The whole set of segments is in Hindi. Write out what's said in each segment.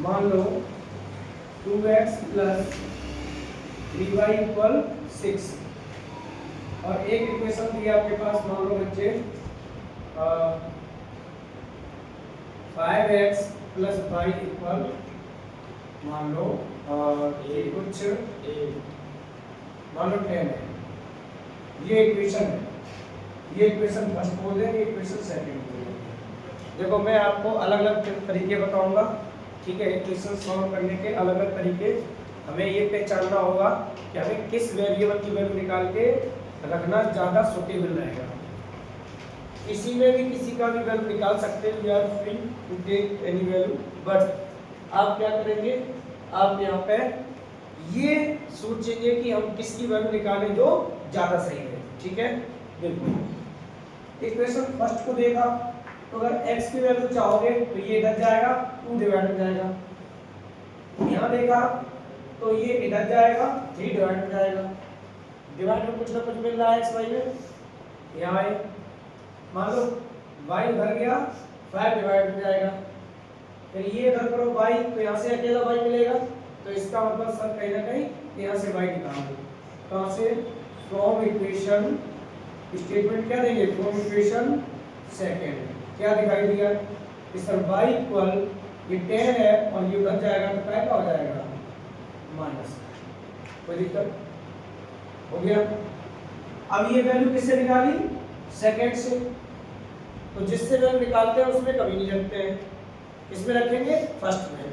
मान लो 2x प्लस 3y इक्वल 6 और एक इक्वेशन दी है आपके पास, मान लो बच्चे 5x प्लस y इक्वल मान लो कुछ मान लो 10 है। ये इक्वेशन है, ये इक्वेशन फर्स्ट बोल दें, ये इक्वेशन सेकंड बोल दें। देखो मैं आपको अलग अलग तरीके बताऊंगा, ठीक है। इक्वेशन सॉल्व करने के अलग अलग तरीके, हमें ये पहचानना होगा कि हमें किस वेरिएबल की वैल्यू निकाल के रखना ज़्यादा सूटेबल रहेगा। इसी में भी किसी का भी वैल्यू निकाल सकते हैं, we are free to take any value, but आप क्या करेंगे, आप यहाँ पे ये सोचेंगे कि हम किसकी वैल्यू निकालें जो ज़्यादा सही है, ठीक है। बिल्कुल इक्वेशन फर्स्ट को देखा तो अगर x की वैल्यू चाहोगे तो ये इधर जाएगा, 2 डिवाइड हो जाएगा। यहाँ देखा तो ये इधर जाएगा, 3 डिवाइड हो जाएगा। डिवाइड में कुछ ना कुछ मिल रहा है x y में, यहाँ है। मान लो y उधर गया, 5 डिवाइड हो जाएगा। फिर ये इधर करो y, तो यहाँ से अकेला y मिलेगा, तो इसका मतलब सर कहीं ना कहीं यहाँ से y निकाल दो। कहाँ से? फ्रॉम इक्वेशन, स्टेटमेंट क्या देंगे, फ्रॉम इक्वेशन सेकेंड। क्या दिखाई दिया कि सर y इक्वल ये 10 है और ये उधर जाएगा तो क्या हो जाएगा, माइनस। कोई दिक्कत हो गया। अब ये वैल्यू किससे निकाली, सेकेंड से। तो जिससे वैल्यू निकालते हैं उसमें कभी नहीं रखते हैं, इसमें रखेंगे फर्स्ट में।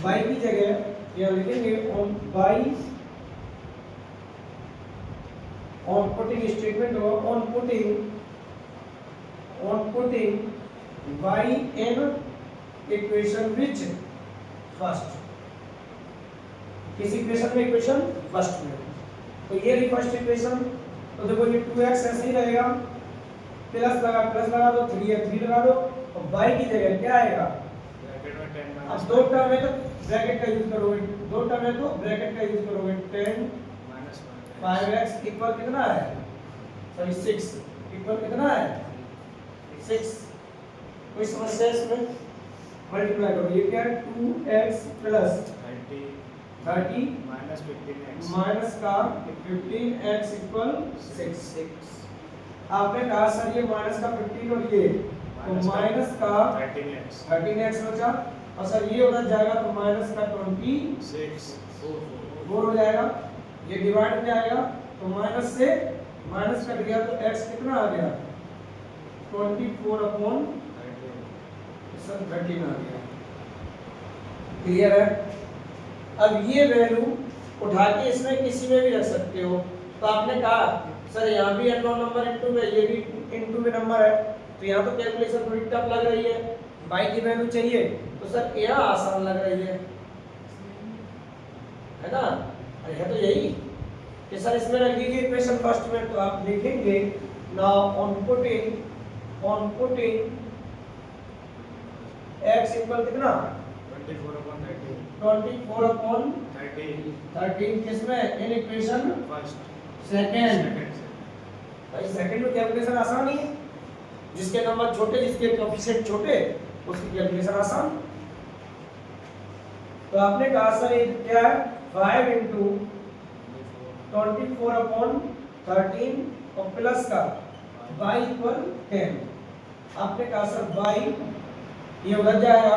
y की जगह यहाँ लिखेंगे on y, on putting statement होगा, on putting y in equation which first, किस इक्वेशन में, इक्वेशन फर्स्ट में। तो ये रही फर्स्ट इक्वेशन। तो देखो ये 2x ऐसे ही रहेगा, प्लस लगा दो, 3 है 3 लगा दो, और y की जगह क्या आएगा, अब दो टर्म है तो ब्रैकेट का यूज करोगे, दो टर्म है तो ब्रैकेट का यूज करोगे। 10 5x इक्वल कितना है, सॉरी 6 इक्वल कितना है, 6। कोई समस्या इसमें, मल्टीप्लाई करो, ये क्या है 2x प्लस 30 माइनस का 15x इक्वल 6। आपने कहा सर ये माइनस का 15 और ये तो माइनस का 13x बचा, और सर ये उधर जाएगा तो माइनस का 26 4 हो जाएगा। ये डिवाइड हो जाएगा तो माइनस से माइनस कट गया तो x कितना आ गया, 24/13 आ गया। क्लियर है। अब ये वैल्यू उठा के इसमें किसी में भी रख सकते हो। तो आपने कहा सर यहाँ भी अननोन नंबर इनटू में, ये भी इनटू में नंबर है, तो यहाँ तो कैलकुलेशन थोड़ी टफ लग रही है, y की वैल्यू चाहिए, तो सर यहाँ आसान लग रही है ना। अरे है तो यही कि सर इसमें रख दीजिए इक्वेशन फर्स्ट में। तो आप लिखेंगे now on putting x equal कितना 24/13 किसमें, इन इक्वेशन सेकंड। भाई सेकंड में कैलकुलेशन आसान ही है, जिसके नंबर छोटे, जिसके कोएफिशिएंट छोटे, उसकी कैलकुलेशन आसान। तो आपने कहा सर ये क्या है, 5 × 24/13 और प्लस का y इक्वल 10। आपने कहा सर y ये उधर जाएगा,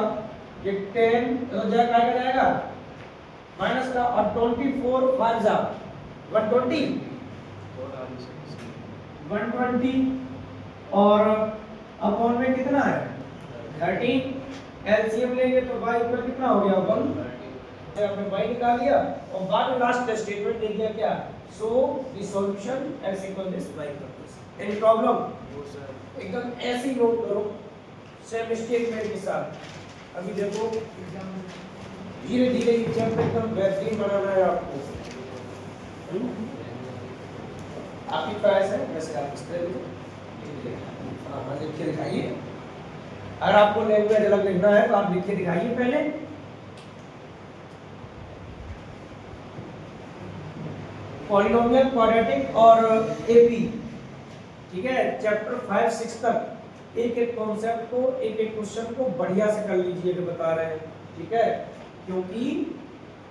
ये 10 उधर जाएगा माइनस का, और 24 5 जा 120 और अपॉन में कितना है 13। एलसीएम लेंगे तो y इक्वल कितना हो गया 1। आपने y निकाल लिया और बाद में लास्ट स्टेटमेंट दे दिया क्या, so the solution x equal this y equal this. Any problem, एकदम ऐसे ही नोट करो सेम स्टेटमेंट के साथ। अभी देखो धीरे धीरे एग्जाम में एकदम बेहतरीन बनाना है आपको। आपकी चॉइस है, वैसे आप इस तरह लिख के दिखाइए। अगर आपको लैंग्वेज अलग लिखना है तो आप लिख के दिखाइए पहले। पॉलिनोमियल, क्वाड्रेटिक और एपी, ठीक है। चैप्टर 5 6 तक एक एक कॉन्सेप्ट को, एक एक क्वेश्चन को बढ़िया से कर लीजिए जो बता रहे हैं। ठीक है, क्योंकि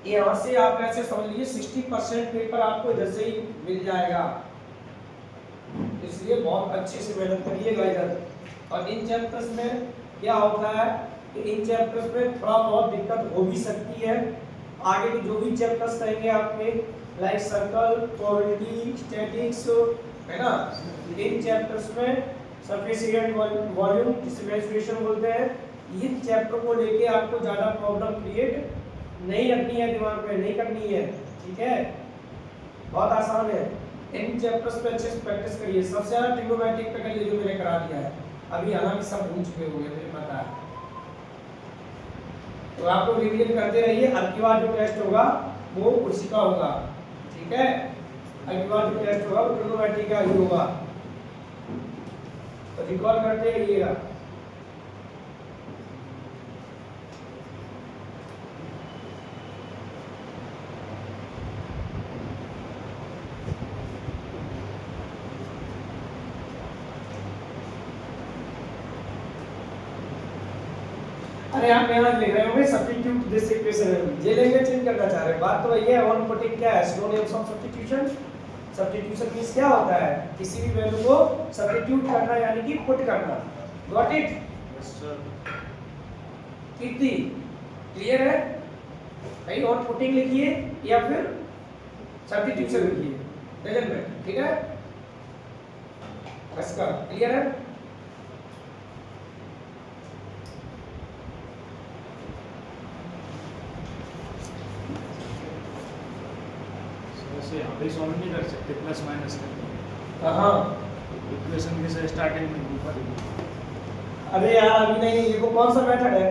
यहाँ से आप ऐसे समझ लीजिए 60% पेपर आपको इधर से ही मिल जाएगा, इसलिए बहुत अच्छे से मेहनत करिएगा इधर। और इन चैप्टर्स में क्या होता है कि इन चैप्टर्स में थोड़ा बहुत दिक्कत हो भी सकती है, आगे के जो भी चैप्टर्स रहेंगे आपके लाइक सर्कल, प्रोबेबिलिटी, स्टैटिक्स, है ना, इन चैप्टर्स में सरफेस एरिया वॉल्यूम जिसे मेंसुरेशन बोलते हैं, इन चैप्टर को लेके आपको ज़्यादा प्रॉब्लम क्रिएट नहीं रखनी है, दिमाग में नहीं करनी है, ठीक है, बहुत आसान है। इन चैप्टर्स पे अच्छे से प्रैक्टिस करिए, सबसे ज़्यादा ट्रिग्नोमेट्रिक पे करिए जो मैंने करा दिया है अभी, हालांकि सब भूल चुके होंगे मुझे पता है, तो आपको रिवीजन करते रहिए। अब की बार जो टेस्ट होगा वो उसी का होगा, ठीक है, अब की बार जो टेस्ट होगा वो ट्रिग्नोमेट्री का ही होगा, तो रिकॉल करते रहिएगा। अरे आप यहाँ लिख रहे होंगे सब्स्टिट्यूट दिस इक्वेशन, ये लैंग्वेज चेंज करना चाह रहे हैं, बात तो वही है। वन पुटिंग क्या है, synonyms of substitution. Substitution means क्या होता है, किसी भी वैल्यू को सब्स्टिट्यूट करना यानी कि पुट करना। Got it? Yes sir. कितनी क्लियर है भाई? और पुटिंग लिखिए या फिर सब्स्टिट्यूशन लिखिए, डजंट मैटर, ठीक है, इसका क्लियर है? अभी सॉल्व नहीं कर सकते प्लस माइनस करके। हाँ, इक्वेशन के स्टार्टिंग में ऊपर ही। अरे यार अभी नहीं, ये वो कौन सा मेथड है?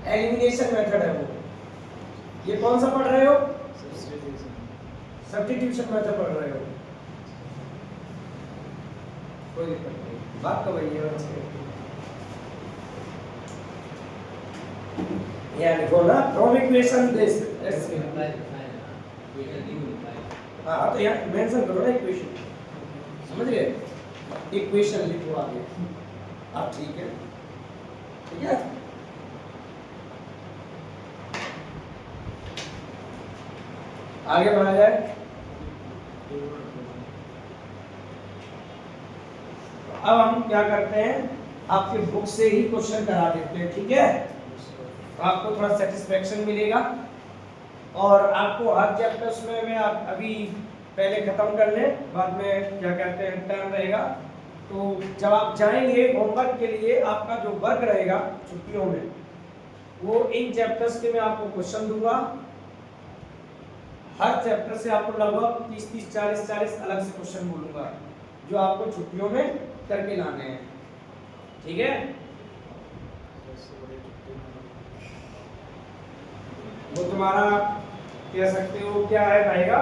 एलिमिनेशन मेथड है वो। ये कौन सा पढ़ रहे हो? सब्स्टिट्यूशन मेथड पढ़ रहे हो, कोई दिक्कत नहीं, बात तो वही है। यहाँ लिखो ना फ्रॉम इक्वेशन दिस, हाँ तो यहाँ मेंशन करो ना इक्वेशन, समझ गए? इक्वेशन लिखो आगे आप, ठीक है, ठीक है। आगे बढ़ा जाए। अब हम क्या करते हैं, आपके बुक से ही क्वेश्चन करा देते हैं, ठीक है, तो आपको थोड़ा सेटिस्फेक्शन मिलेगा। और आपको हर चैप्टर्स में मैं आप अभी पहले खत्म कर ले, बाद में क्या कहते हैं टाइम रहेगा, तो जब आप जाएंगे होमवर्क के लिए, आपका जो वर्क रहेगा छुट्टियों में, वो इन चैप्टर्स के मैं आपको क्वेश्चन दूंगा। हर चैप्टर से आपको लगभग 30-30, 40-40 अलग से क्वेश्चन बोलूंगा, जो आपको छुट्टियों में करके लाने हैं, ठीक है। वो तुम्हारा कह सकते हो क्या है रहेगा,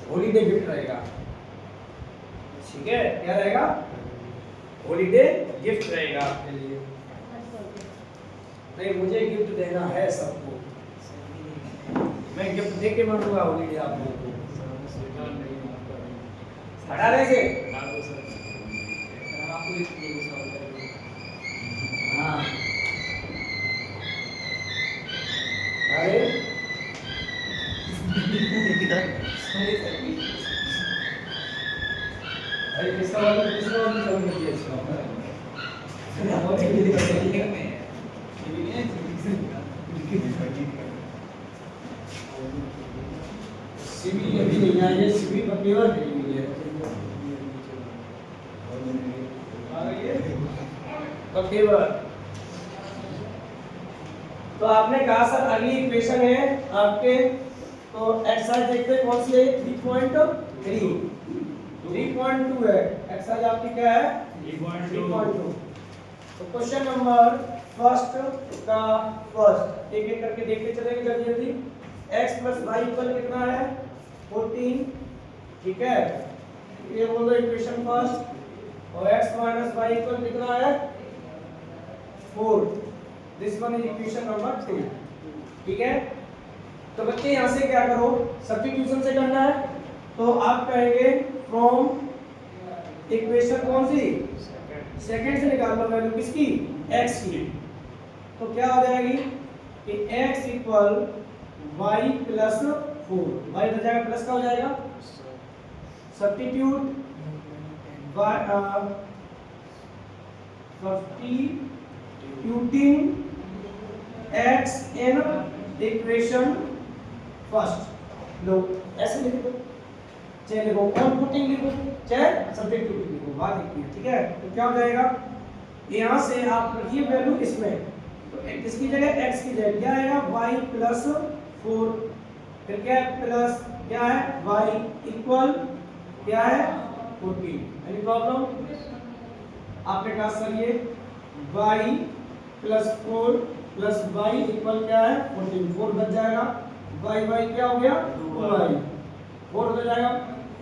हॉलीडे गिफ्ट रहेगा, ठीक है, क्या रहेगा? हॉलीडे गिफ्ट रहेगा आपके लिए। नहीं, मुझे गिफ्ट देना है सबको, मैं गिफ्ट दे के मानूंगा हॉलीडे आप लोगों को। हटा देंगे हाँ, अरे अरे किसका वाला जरूर नहीं है इसका, बहुत ही दिक्कत है। सीवी अभी नहीं आई है, सीवी पर पेपर नहीं हुई है, आ गई है पर पेपर। तो आपने कहा सर अगली इक्वेशन है आपके, तो एक्सरसाइज देखते हैं कौन सी है, 3.3 3.2 है एक्सरसाइज आपकी, क्या है 3.2। तो क्वेश्चन नंबर फर्स्ट का फर्स्ट एक एक करके देखते चलेंगे जल्दी जल्दी। x + y इक्वल कितना है 14, ठीक है, ये बोल दो इक्वेशन फर्स्ट। और x - y इक्वल कितना है 4, this one is equation number 2, ठीक है। तो बच्चे यहाँ से क्या करो, सब्स्टिट्यूशन से करना है, तो आप कहेंगे फ्रॉम इक्वेशन कौन सी, सेकंड से निकाल लो वैल्यू किसकी, x की। तो क्या हो जाएगी कि x equal y plus 4, y इधर जाएगा प्लस का हो जाएगा, substitute substituting x in equation first, लो ऐसे लिख दो, चाहे लिखो ऑन पुटिंग लिखो चाहे सब्स्टिट्यूटिंग लिखो, बात एक ही है, ठीक है। तो क्या हो जाएगा, यहाँ से आप रखिए वैल्यू इसमें, तो इसकी जगह x की जगह क्या आएगा y प्लस 4, फिर क्या है प्लस क्या है y इक्वल क्या है 14, एनी प्रॉब्लम। आपने कहा सर ये y plus 4 plus y equal क्या है 14, 4 बच जाएगा, y क्या हो गया 2y, 4 हो जाएगा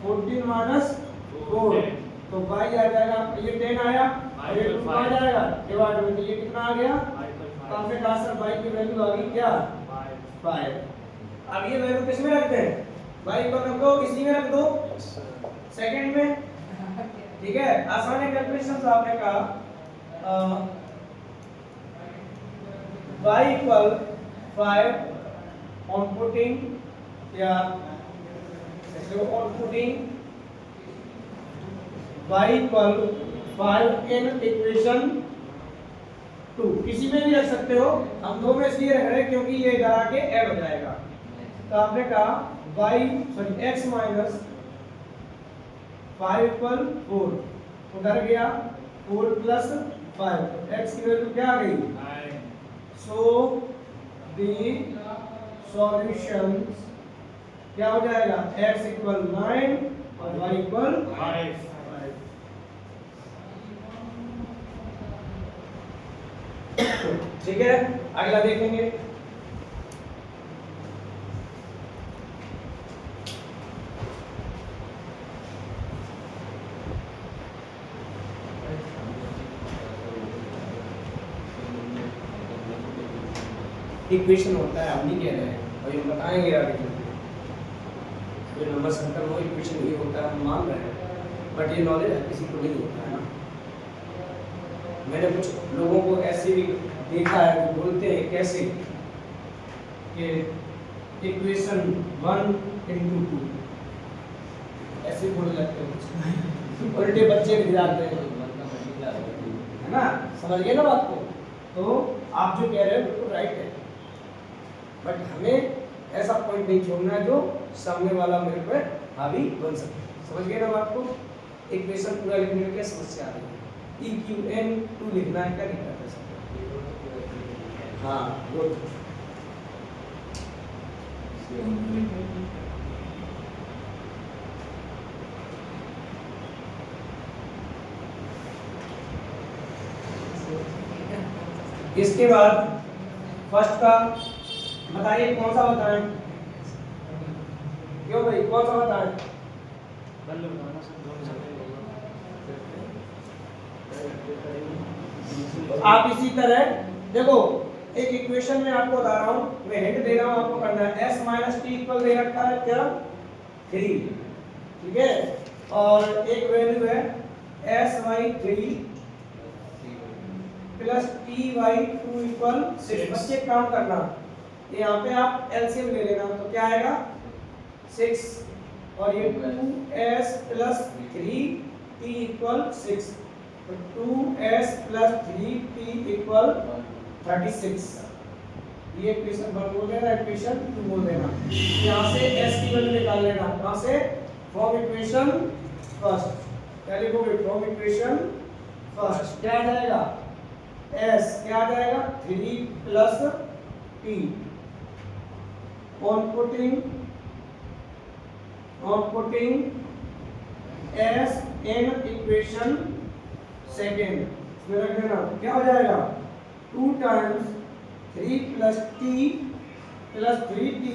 14 माइनस 4, तो y आ जाएगा, ये 10 आया और ये 2 आ जाएगा डिवाइड में, तो ये कितना आ गया, तो आपने कहा सर y की वैल्यू आ गई क्या 5। अब ये वैल्यू किस में रखते हैं, y को रख दो इसी में रख दो सेकंड में, ठीक है। आसान है कैलकुलेशन, तो आपने कहा y इक्वल 5 ऑन पुटिंग या on putting y equal 5 in equation 2, किसी में भी रख सकते हो, हम दो में इसलिए रख रहे हैं क्योंकि ये इधर आके ऐड हो जाएगा। तो आपने कहा x माइनस 5 इक्वल 4, उधर गया 4 प्लस 5, x की वैल्यू क्या आ गई, सो द सॉल्यूशन क्या हो जाएगा, x इक्वल 9 और y इक्वल 5। ठीक है, अगला देखेंगे। इक्वेशन होता है, हम नहीं कह रहे हैं और ये बताएंगे आगे चलके, जो नंबर सर्कल वो इक्वेशन ही होता है, हम मान रहे हैं, बट ये नॉलेज हर किसी को नहीं होता है ना। मैंने कुछ लोगों को ऐसे भी देखा है, वो बोलते हैं कैसे कि इक्वेशन 1 into 2 ऐसे बोलने लगते हैं, उल्टे बच्चे भी जाते हैं, है ना, समझ गए ना बात को। तो आप जो कह रहे हो बिल्कुल राइट है, बट हमें ऐसा पॉइंट नहीं छोड़ना है जो सामने वाला मेरे पर हावी बन सके, समझ गए ना बात को। इक्वेशन पूरा लिखने में क्या समस्या आ रही है, EQN2 लिखना है, क्या लिखना है, हाँ गुड। इसके बाद फर्स्ट का बताइए, कौन सा बताएं, क्यों भाई कौन सा बताएं, आप इसी तरह देखो, एक इक्वेशन में आपको बता रहा हूं, मैं हिंट दे रहा हूं, आपको करना है s माइनस टी इक्वल दे रखा है क्या 3, ठीक है, और एक वैल्यू है sy3 प्लस ty2 इक्वल 6। बच्चे काम करना, यहाँ पे आप एलसीएम ले लेना, तो क्या आएगा 6 और ये 2s प्लस 3t इक्वल 6, तो 2s प्लस 3t इक्वल 36। ये इक्वेशन 1 बोल देना, इक्वेशन 2 बोल देना, यहाँ से s की वैल्यू निकाल लेना, कहाँ से, फ्रॉम इक्वेशन फर्स्ट, क्या लिखोगे, फ्रॉम इक्वेशन फर्स्ट, क्या आ जाएगा s, क्या आ जाएगा 3 plus t, on putting s in equation second, इसमें रख देना, क्या हो जाएगा 2 times 3 plus t plus 3t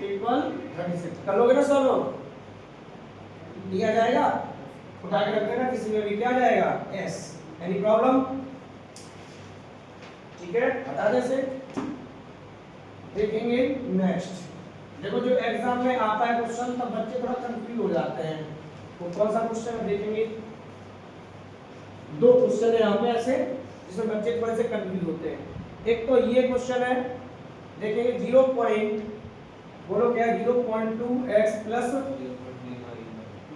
equal 36। कर लोगे ना सॉल्व, दिया जाएगा, उठा के रख देना, किसी में भी क्या जाएगा s, एनी प्रॉब्लम, ठीक है। बता दे से देखेंगे नेक्स्ट। देखो जो एग्जाम में आता है क्वेश्चन, तब बच्चे थोड़ा कंफ्यूज हो जाते हैं, वो कौन सा क्वेश्चन है देखेंगे। 2 क्वेश्चन है यहाँ पे ऐसे जिसमें बच्चे थोड़े से कंफ्यूज होते हैं। एक तो ये क्वेश्चन है, देखेंगे 0 पॉइंट, बोलो क्या 0.2x प्लस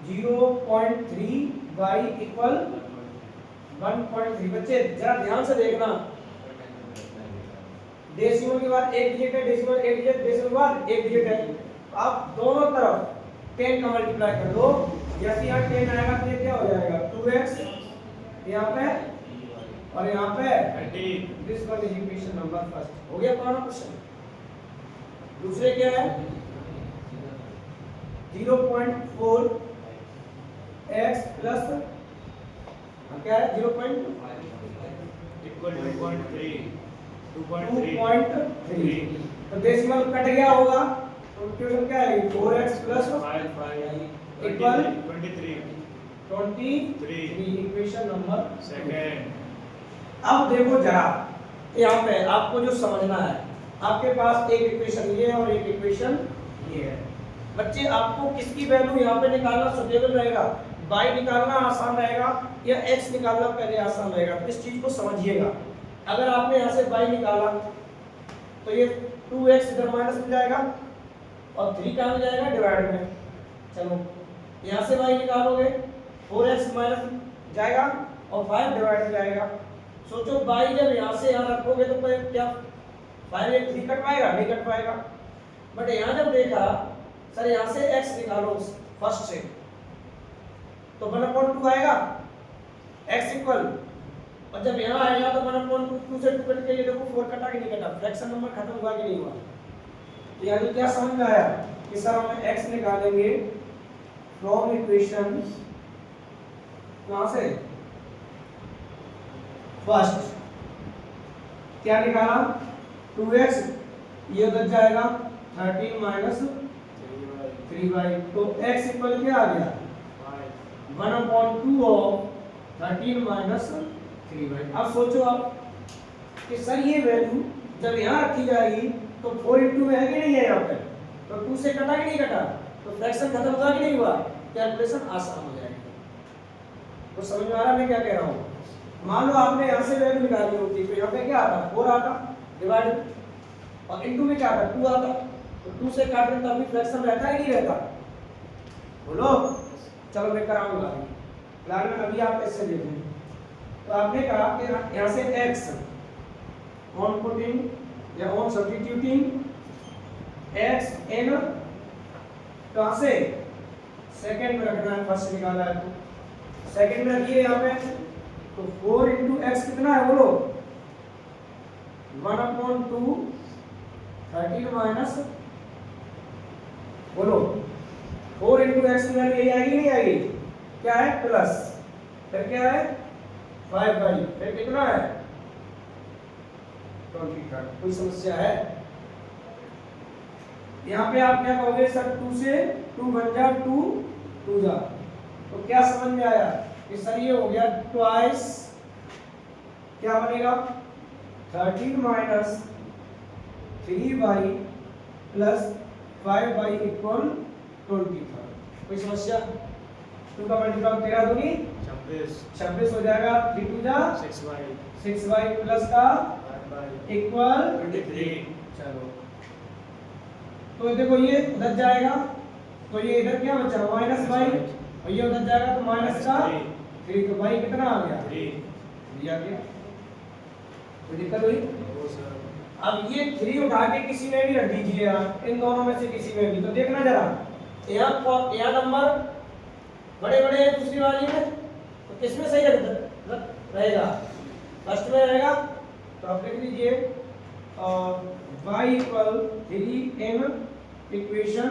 0.3y इक्वल 1.3। बच्चे जरा ध्यान से देखना, डेसिमल के बाद एक डिजिट है, डेसिमल एक डिजिट, डेसिमल के बाद एक डिजिट है। आप दोनों तरफ 10 का मल्टीप्लाई कर दो, जैसे यहाँ 10 आएगा तो ये क्या हो जाएगा 2x यहाँ पे और यहाँ पे this one is equation number first. हो गया पहला क्वेश्चन। दूसरे क्या है 0.4x प्लस क्या है 0.2 इक्वल 2.3 तो डेसिमल कट गया होगा तो क्वेश्चन क्या है 4x plus 5 equal 23 23 equation number second. अब देखो जरा यहाँ पे आपको जो समझना है, आपके पास एक इक्वेशन ये है और एक इक्वेशन ये है। बच्चे आपको किसकी वैल्यू यहाँ पे निकालना सुटेबल रहेगा, y निकालना आसान रहेगा या x निकालना पहले आसान रहेगा, इस चीज को समझिएगा। अगर आपने यहाँ से y निकाला तो ये 2x इधर माइनस में जाएगा और 3 कहाँ में जाएगा डिवाइड में। चलो यहाँ से y निकालोगे 4x माइनस जाएगा और 5 डिवाइड में जाएगा। सोचो y जब यहाँ से यहाँ रखोगे तो क्या 5 में 3 कट पाएगा, नहीं कट पाएगा। बट यहाँ जब देखा सर यहाँ से x निकालो फर्स्ट से तो 1/2 आएगा x इक्वल, और जब यहाँ आएगा तो 1/2 से 2 कट के ये देखो 4 कटा कि नहीं कटा, फ्रैक्शन नंबर खत्म हुआ कि नहीं हुआ। तो यानी क्या समझ में आया कि सर हम x निकालेंगे फ्रॉम इक्वेशन कहाँ से फर्स्ट, क्या निकाला 2x ये उधर जाएगा 13 माइनस 3y, तो x इक्वल क्या आ गया 1/2 ऑफ 13 माइनस 3y। अब सोचो आप कि सर ये वैल्यू जब यहाँ रखी जाएगी तो 4 इंटू में है कि नहीं है यहाँ पे, तो 2 से कटा कि नहीं कटा, तो फ्रैक्शन खत्म हुआ कि नहीं हुआ, कैलकुलेशन आसान हो जाएगी। तो समझ में आ रहा है मैं क्या कह रहा हूँ। मान लो आपने यहाँ से वैल्यू निकाली होती तो यहाँ पे क्या आता 4 आता डिवाइड और इंटू में क्या आता 2 आता, तो 2 से काट दें तब भी फ्रैक्शन रहता है नहीं रहता, बोलो। चलो मैं कराऊंगा फिलहाल में, अभी आप ऐसे देखें। तो आपने कहा कि यहाँ से x ऑन पुटिंग या ऑन सब्स्टिट्यूटिंग x इन कहाँ से सेकंड में रखना है, फर्स्ट निकाला है तो सेकंड में रखिए यहाँ पे। तो 4 इंटू एक्स कितना है बोलो 1/2 13 माइनस बोलो 4 इंटू एक्स की वैल्यू यही आएगी नहीं आएगी, क्या है प्लस, फिर क्या है 5y, फिर कितना है 25। कोई समस्या है यहाँ पे? आप क्या कहोगे सर 2 से 2 बन जा 2 2 जा, तो क्या समझ में आया कि सर ये हो गया ट्वाइस, क्या बनेगा 13 minus 3y plus 5y equal 25। कोई समस्या? 2 का मल्टीप्लाई 13 दूनी 26 हो जाएगा, 3 2 जा 6y प्लस का इक्वल 23। चलो तो देखो ये उधर जाएगा तो ये इधर क्या बचा माइनस y और ये उधर जाएगा तो माइनस का 3, तो y कितना आ गया 3 आ गया। कोई दिक्कत हुई? अब ये 3 उठा के किसी में भी रख दीजिए आप, इन दोनों में से किसी में भी, तो देखना जरा यहाँ नंबर बड़े बड़े हैं दूसरी वाली में, तो किसमें सही रहेगा फर्स्ट में रहेगा। तो आप लिख लीजिए y equal 3 in equation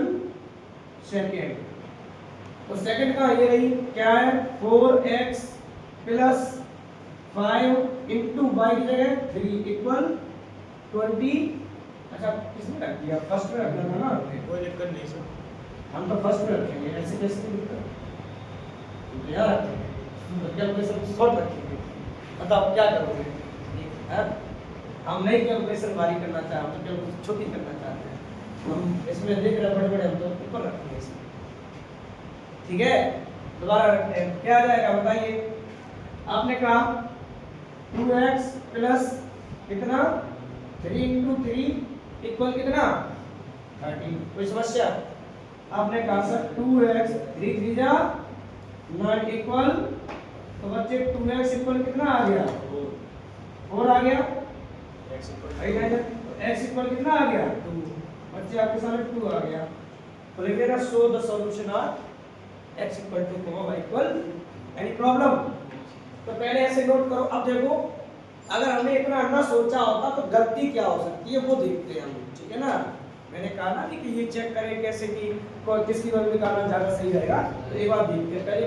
second. तो सेकंड का ये रही क्या है 4x प्लस 5 इंटू वाई की जगह 3 इक्वल 20। अच्छा किसमें रख दिया, फर्स्ट में रखना था ना, कोई दिक्कत नहीं सर, हम तो फर्स्ट में रखेंगे, ऐसे कैसे दिक्कत यहाँ रखेंगे तो कैलकुलेशन शॉर्ट रखेंगे। मतलब क्या करोगे है? हम नहीं कैलकुलेशन भारी करना चाहते, हम तो कैलकुलेशन छोटी करना चाहते हैं, हम इसमें देख रहे बड़े बड़े, हम तो ऊपर रखेंगे इसमें। ठीक है दोबारा रखते हैं, क्या आ जाएगा बताइए। आपने कहा 2x प्लस कितना 3 इंटू 3 इक्वल कितना 13। कोई समस्या? आपने कहा सर 2x 3 3 जा 9 इक्वल, तो बच्चे 2x इक्वल कितना आ गया 4 आ गया। x इक्वल आई ना x इक्वल कितना आ गया 2, बच्चे आपके सामने 2 आ गया। तो लिख देना show the solution of x equal to y equal any problem. तो पहले ऐसे नोट करो। अब देखो अगर हमने इतना ना सोचा होता तो गलती क्या हो सकती है वो देखते हैं हम, ठीक है ना। मैंने कहा ना कि ये चेक करें कैसे कि किसकी वैल्यू निकालना ज्यादा सही रहेगा, तो एक बार देखते हैं पहले।